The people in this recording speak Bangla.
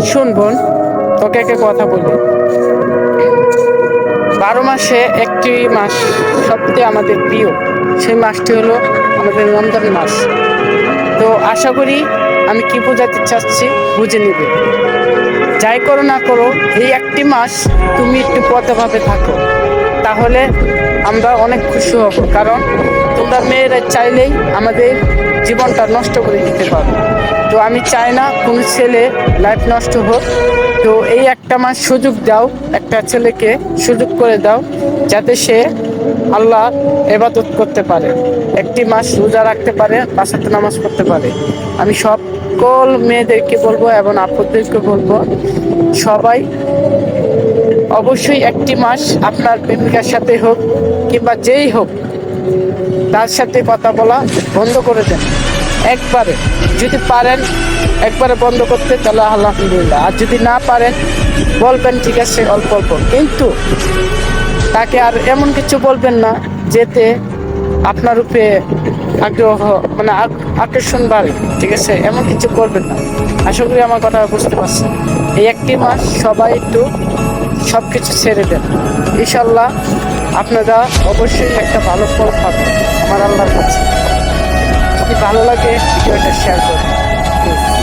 শোন বোন, তোকে একটা কথা বলি। 12 মাসে একটি মাস সবচেয়ে আমাদের প্রিয়, সেই মাসটি হলো আমাদের রমজান মাস। তো আশা করি আমি কি বোঝাতে চাচ্ছি বুঝে নিবে। যাই করো না করো, এই একটি মাস তুমি একটু পথেভাবে থাকো, তাহলে আমরা অনেক খুশি হব। কারণ তোমরা মেয়েরা চাইলেই আমাদের জীবনটা নষ্ট করে দিতে পারো। তো আমি চাই না কোনো ছেলে লাইফ নষ্ট হোক। তো এই একটা মাস সুযোগ দাও, একটা ছেলেকে সুযোগ করে দাও, যাতে সে আল্লাহ ইবাদত করতে পারে, একটি মাস রোজা রাখতে পারে, 5 ওয়াক্ত নামাজ পড়তে পারে। আমি সকল মেয়েদেরকে বলবো এবং আপুদেরকে বলবো, সবাই অবশ্যই একটি মাস আপনার প্রেমিকার সাথে হোক কিংবা যেই হোক, তার সাথে কথা বলা বন্ধ করে দেন একবারে। যদি পারেন একবারে বন্ধ করতে, তাহলে আলহামদুলিল্লাহ। আর যদি না পারেন, বলবেন ঠিক আছে অল্প অল্প, কিন্তু তাকে আর এমন কিছু বলবেন না যেতে আপনার উপরে আগ্রহ মানে আকর্ষণ বাড়ে। ঠিক আছে, এমন কিছু করবেন না। আশা করি আমার কথা বুঝতে পারছেন। এই একটি মাস সবাই একটু সব কিছু ছেড়ে দেন, ইনশাল্লাহ আপনারা অবশ্যই একটা ভালো ফল পাবেন আমার আল্লাহর কাছে। যদি ভালো লাগে ভিডিওটা শেয়ার করুন।